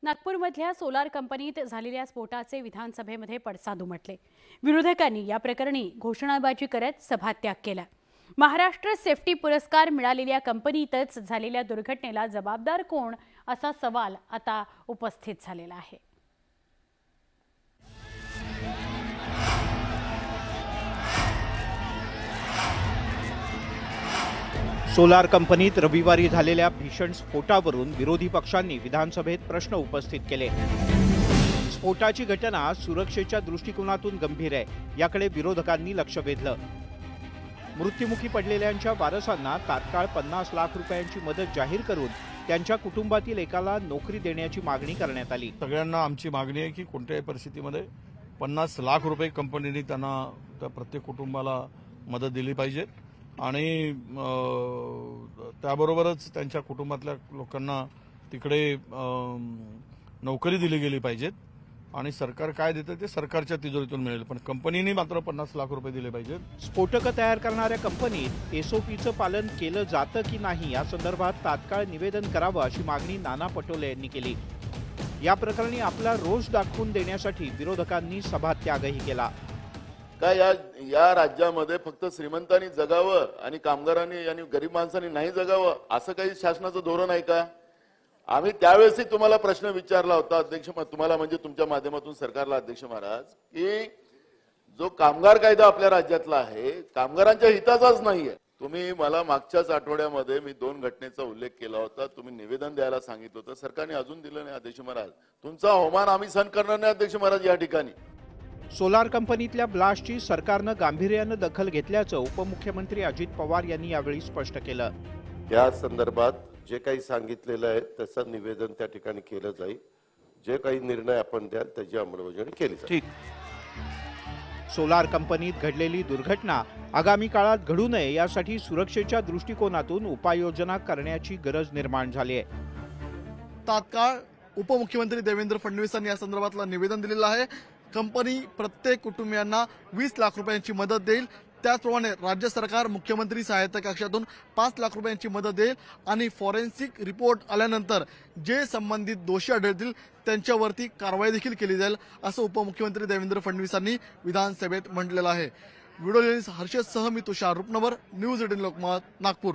नागपूरमधल्या सोलार कंपनीत झालेल्या स्फोटाचे विधानसभेमध्ये पडसाद उमटले। विरोधकांनी या प्रकरणी घोषणाबाजी करत सभात्याग केला। महाराष्ट्र सेफ्टी पुरस्कार मिळालेल्या कंपनीतच झालेल्या दुर्घटनेला जबाबदार कोण असा सवाल आता उपस्थित झालेला आहे। सोलार कंपनीत रविवारी झालेल्या भीषण स्फोटावरून विरोधी पक्षांनी विधानसभेत प्रश्न उपस्थित केले। स्फोटाची घटना सुरक्षेच्या दृष्टिकोनातून गंभीर आहे, याकडे विरोधकांनी लक्ष वेधलं। मृत्युमुखी पडलेल्यांच्या वारसांना तात्काळ 50 लाख रुपयांची मदत जाहीर करून त्यांच्या कुटुंबातील एकाला नोकरी देण्याची मागणी करण्यात आली। सगळ्यांना आमची मागणी आहे की कोणत्याही परिस्थितीमध्ये 50 लाख रुपये कंपनीने त्यांना त्या प्रत्येक कुटुंबाला मदत दिली पाहिजे आणि त्याबरोबरच त्यांच्या कुटुंबातल्या लोकांना तिकडे नोकरी दिली गेली पाहिजे आणि सरकार काय देतं ते सरकारच्या तिजोरीतून मिळेल, पण कंपनीने मात्र 50 लाख रुपये दिले पाहिजेत। स्फोटकं तयार करणाऱ्या कंपनीत एसओपीचं पालन केलं जातं की नाही या संदर्भात तात्काळ निवेदन करावं अशी मागणी नाना पटोले यांनी केली। या प्रकरणी आपला रोष दाखवून देण्यासाठी विरोधकांनी सभात्यागही केला। काय या राज्यामध्ये फक्त श्रीमंतांनी जगावं आणि कामगारांनी आणि गरीब माणसांनी नाही जगावं असं काही शासनाचं धोरण आहे का? आम्ही त्यावेळेसही तुम्हाला प्रश्न विचारला होता अध्यक्ष, तुम्हाला म्हणजे तुमच्या माध्यमातून सरकारला अध्यक्ष महाराज, की जो कामगार कायदा आपल्या राज्यातला आहे कामगारांच्या हिताचाच नाहीये। तुम्ही मला मागच्याच आठवड्यामध्ये मी 2 घटनेचा उल्लेख केला होता, तुम्ही निवेदन द्यायला सांगितलं होतं, सरकारने अजून दिलं नाही अध्यक्ष महाराज। तुमचा अवमान आम्ही सहन करणार नाही अध्यक्ष महाराज। या ठिकाणी सोलार कंपनीतल्या ब्लास्टची सरकारनं गांभीर्यानं दखल घेतल्याचं उपमुख्यमंत्री अजित पवार यांनी यावेळी स्पष्ट केलं। या संदर्भात जे काही सांगितलेलं आहे त्याचं निवेदन त्या ठिकाणी केलं जाईल, जे काही निर्णय आपण द्याल त्याची अंमलबजावणी केली जाईल। ठीक। सोलार कंपनीत घडलेली दुर्घटना आगामी काळात घडू नये यासाठी सुरक्षेच्या दृष्टिकोनातून उपाययोजना करण्याची गरज निर्माण झाली आहे। तात्काळ उपमुख्यमंत्री देवेंद्र फडणवीसांनी या संदर्भातलं निवेदन दिलेलं आहे। कंपनी प्रत्येक कुटुंबियांना 20 लाख रुपयांची मदत देईल, त्याचप्रमाणे राज्य सरकार मुख्यमंत्री सहायता कक्षातून 5 लाख रुपयांची मदत देईल आणि फॉरेन्सिक रिपोर्ट आल्यानंतर जे संबंधित दोषी आढळतील त्यांच्यावरती कारवाई देखील केली जाईल असं उपमुख्यमंत्री देवेंद्र फडणवीसांनी विधानसभेत म्हटलेलं आहे। व्हिडिओ जर्नलिस्ट हर्षद सह मी तुषार रुपनवर, न्यूज 18 लोकमत, नागपूर।